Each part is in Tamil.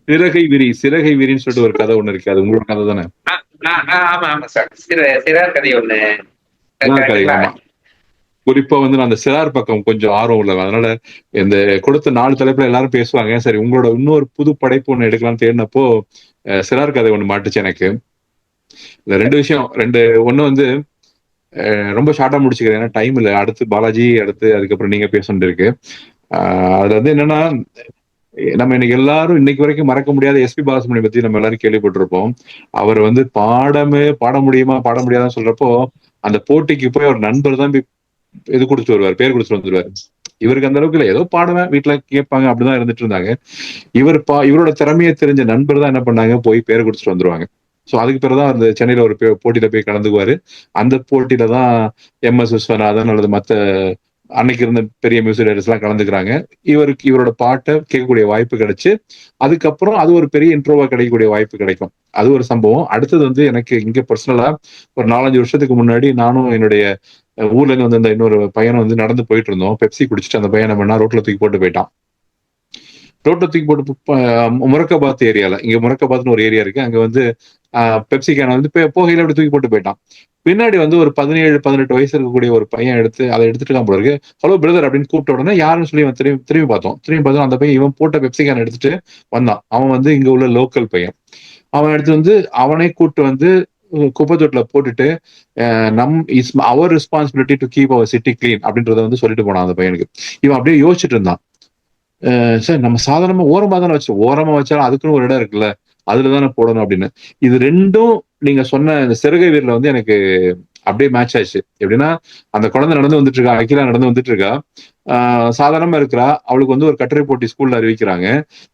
சிறகை விரின்னு சொல்லிட்டு ஒரு கதை ஒண்ணு இருக்கு. அது உங்களோட கதை தானே? ஆமா ஆமா சார். சிறார் கதை ஒண்ணு. சிறார் கதை, ஆமா. குறிப்பா வந்து நான் அந்த சிறார் பக்கம் கொஞ்சம் ஆர்வம் உள்ளவன். அதனால இந்த கொடுத்த 4 தலைப்புல எல்லாரும் பேசுவாங்க. சரி, உங்களோட இன்னொரு புது படைப்பு ஒண்ணு எடுக்கலாம்னு தேடினப்போ சிறார் கதை ஒண்ணு மாட்டுச்சு எனக்கு. இந்த 2 விஷயம், ஒண்ணு வந்து ரொம்ப ஷார்ட்டா முடிச்சுக்கிறேன், ஏன்னா டைம் இல்ல. அடுத்து பாலாஜி, அடுத்து அதுக்கப்புறம் நீங்க பேச இருக்கு. அதுல வந்து என்னன்னா, நம்ம இன்னைக்கு எல்லாரும் இன்னைக்கு வரைக்கும் மறக்க முடியாத எஸ்பி பாலசுப்ரமணியம் பத்தி நம்ம எல்லாரும் கேள்விப்பட்டிருப்போம். அவர் வந்து பாட முடியுமா பாட முடியாதான்னு சொல்றப்போ அந்த போட்டிக்கு போய் ஒரு நண்பர் தான் இது கொடுத்துட்டு வருவார், பேர் கொடுத்துட்டு வந்துருவாரு. இவருக்கு அந்த அளவுக்கு இல்ல, ஏதோ பாடுவேன், வீட்டுல கேட்பாங்க, அப்படிதான் இருந்துட்டு இருந்தாங்க. இவரோட திறமையை தெரிஞ்ச நண்பர் தான் என்ன பண்ணாங்க, போய் பேர் கொடுத்துட்டு வந்துருவாங்க. சோ அதுக்கு பிறகுதான் அந்த சென்னையில ஒரு போட்டியில போய் கலந்துக்குவாரு. அந்த போட்டியில தான் MS விஸ்வநாதன் அல்லது மத்த அன்னைக்கு இருந்த பெரிய மியூசிக் டைரக்டர்ஸ் எல்லாம் கலந்துக்கிறாங்க. இவரோட பாட்டை கேட்கக்கூடிய வாய்ப்பு கிடைச்சு, அதுக்கப்புறம் அது ஒரு பெரிய இன்ட்ரோவா கிடைக்கக்கூடிய வாய்ப்பு கிடைக்கும். அது ஒரு சம்பவம். அடுத்தது வந்து எனக்கு இங்க பர்சனலா ஒரு 4-5 வருஷத்துக்கு முன்னாடி நானும் என்னுடைய ஊர்ல இருந்து வந்து இன்னொரு பையனை வந்து நடந்து போயிட்டு இருந்தோம். பெப்சி குடிச்சிட்டு அந்த பையன் என்ன பண்ணா, ரோட்ல தூக்கி போட்டு போயிட்டான். முரக்காபாத் ஏரியால, இங்க முரக்காபாத்னு ஒரு ஏரியா இருக்கு, அங்க வந்து பெப்சி கேனை வந்து போகையில அப்படி தூக்கி போட்டு போயிட்டான். பின்னாடி வந்து ஒரு 17-18 வயசு இருக்கக்கூடிய ஒரு பையன் அதை எடுத்துட்டு போல இருக்கு. ஹலோ பிரதர் அப்படின்னு கூப்பிட்ட உடனே யாருன்னு சொல்லி திரும்பி பார்த்தோம். அந்த பையன் இவன் போட்ட பெப்சி கேனை எடுத்துட்டு வந்தான். அவன் வந்து இங்க உள்ள லோக்கல் பையன். அவன் எடுத்து வந்து அவனே கூப்பிட்டு வந்து குப்பை தொட்டில போட்டுட்டு our responsibility to keep our city clean அப்படின்றத வந்து சொல்லிட்டு போனான் அந்த பையனுக்கு. இவன் அப்படியே யோசிச்சுட்டு இருந்தான், சார் நம்ம சாதாரணமா ஓரமா தானே ஓரமா வச்சாலும் அதுக்குன்னு ஒரு இடம் இருக்குல்ல, அதுலதானே போடணும் அப்படின்னு. இது ரெண்டும் நீங்க சொன்ன இந்த சிறகை வீரல வந்து எனக்கு அப்படியே மேட்ச் ஆயிடுச்சு. எப்படின்னா, அந்த குழந்தை நடந்து வந்துட்டு இருக்கா, அகிலா நடந்து வந்துட்டு இருக்கா, சாதாரணமா இருக்கிறா. அவளுக்கு வந்து ஒரு கட்டுரை போட்டி ஸ்கூல்ல அறிவிக்கிறாங்க.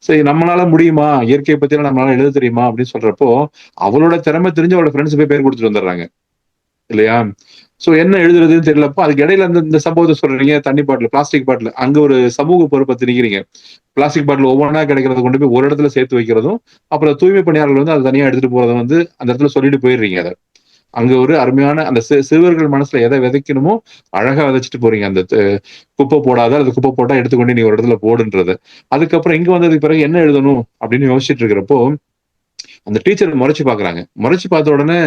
சரி, நம்மளால முடியுமா, இயற்கையை பத்தி நம்மளால எழுத தெரியுமா அப்படின்னு சொல்றப்போ அவளோட திறமை தெரிஞ்சு அவளோட ஃப்ரெண்ட்ஸ் போய் பேர் கொடுத்துட்டு வந்துடுறாங்க இல்லையா? சோ என்ன எழுதுறதுன்னு தெரியலப்போ அதுக்கு இடையில இந்த சம்பவத்தை சொல்றீங்க. தண்ணி பாட்டில், பிளாஸ்டிக் பாட்டில், அங்க ஒரு சமூக பொறுப்பை திணிக்கிறீங்க. பிளாஸ்டிக் பாட்டில் ஒவ்வொன்றா கிடைக்கிறத கொண்டு போய் ஒரு இடத்துல சேர்த்து வைக்கிறதும், அப்புறம் தூய்மை பணியாளர்கள் வந்து அதை தனியா எடுத்துட்டு போறதை வந்து அந்த இடத்துல சொல்லிட்டு போயிடுறீங்க. அதை அங்க ஒரு அருமையான அந்த சிறுவர்கள் மனசுல எதை விதைக்கணுமோ அழகா விதைச்சிட்டு போறீங்க. அந்த குப்பை போடாத, அது குப்பை போட்டா எடுத்துக்கொண்டு நீ ஒரு இடத்துல போடுன்றது. அதுக்கப்புறம் இங்க வந்ததுக்கு பிறகு என்ன எழுதணும் அப்படின்னு யோசிச்சுட்டு இருக்கிறப்போ அந்த டீச்சர் முறைச்சு பாக்குறாங்க. முறைச்சு பார்த்த உடனே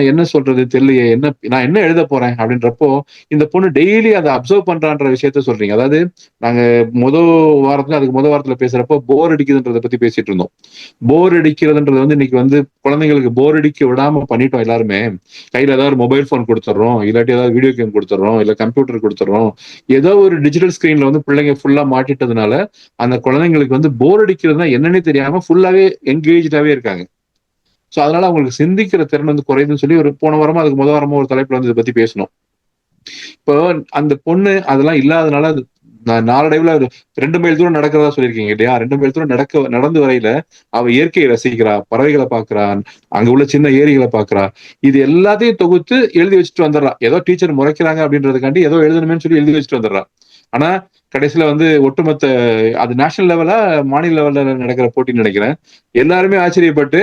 என்ன சொல்றது தெரியலையே, நான் என்ன எழுத போறேன் அப்படின்றப்போ இந்த பொண்ணு டெய்லி அதை அப்சர்வ் பண்றான்ற விஷயத்த சொல்றீங்க. அதாவது நாங்க அதுக்கு முத வாரத்துல பேசுறப்போ போர் அடிக்குதுன்றதை பத்தி பேசிட்டு இருந்தோம். போர் அடிக்கிறதுன்றது வந்து இன்னைக்கு வந்து குழந்தைங்களுக்கு போர் அடிக்க விடாம பண்ணிட்டோம் எல்லாருமே. கையில ஏதாவது மொபைல் போன் கொடுத்துறோம், இல்லாட்டி ஏதாவது வீடியோ கேம் கொடுத்துறோம், இல்ல கம்ப்யூட்டர் கொடுத்துறோம். ஏதோ ஒரு டிஜிட்டல் ஸ்கிரீன்ல வந்து பிள்ளைங்க ஃபுல்லா மாட்டிட்டதுனால அந்த குழந்தைங்களுக்கு வந்து போர் அடிக்கிறதுனா என்னன்னே தெரியாம ஃபுல்லாவே என்கேஜாவே இருக்காங்க. சோ அதனால அவங்களுக்கு சிந்திக்கிற திறன் வந்து குறையுதுன்னு சொல்லி ஒரு போன வாரமா அதுக்கு முத வாரமா ஒரு தலைப்புல வந்து இதை பத்தி பேசணும். இப்போ அந்த பொண்ணு அதெல்லாம் இல்லாதனால நான் நாளடைவுல 2 மைல் தூரம் நடக்கிறதா சொல்லியிருக்கீங்க இல்லையா? 2 மைல் தூரம் நடந்து வரையில அவ இயற்கையை ரசிக்கிறா, பறவைகளை பாக்குறா, அங்க உள்ள சின்ன ஏரிகளை பாக்குறா. இது எல்லாத்தையும் தொகுத்து எழுதி வச்சுட்டு வந்துடுறா. ஏதோ டீச்சர் முறைக்கிறாங்க அப்படின்றதுக்காண்டி ஏதோ எழுதணுமேன்னு சொல்லி எழுதி வச்சுட்டு வந்துடுறா. ஆனா கடைசியில வந்து ஒட்டுமொத்த அது நேஷனல் லெவலா மாநில லெவல்ல நடக்கிற போட்டின்னு நினைக்கிறேன். எல்லாருமே ஆச்சரியப்பட்டு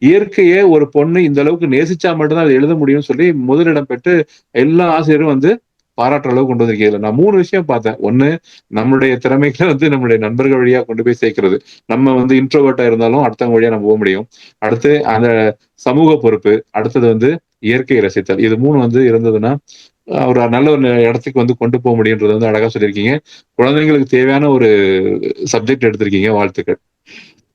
இயற்கையை ஒரு பொண்ணு இந்த அளவுக்கு நேசிச்சா மட்டும்தான் அதை எழுத முடியும்னு சொல்லி முதலிடம் பெற்று எல்லா ஆசிரியரும் வந்து பாராட்டுற அளவுக்கு கொண்டு வந்திருக்கீங்க. நான் 3 விஷயம் பார்த்தேன். ஒண்ணு, நம்மளுடைய திறமைகளை வந்து நம்மளுடைய நண்பர்கள் வழியா கொண்டு போய் சேர்க்கிறது. நம்ம வந்து இன்ட்ரோவர்ட்டா இருந்தாலும் அடுத்தவங்க வழியா நம்ம போக முடியும். அடுத்து அந்த சமூக பொறுப்பு, அடுத்தது வந்து இயற்கையை ரசித்தல். இது 3 வந்து இருந்ததுன்னா ஒரு நல்ல ஒரு இடத்துக்கு வந்து கொண்டு போக முடியுன்றது வந்து அழகா சொல்லியிருக்கீங்க. குழந்தைங்களுக்கு தேவையான ஒரு சப்ஜெக்ட் எடுத்திருக்கீங்க. வாழ்த்துக்கள்.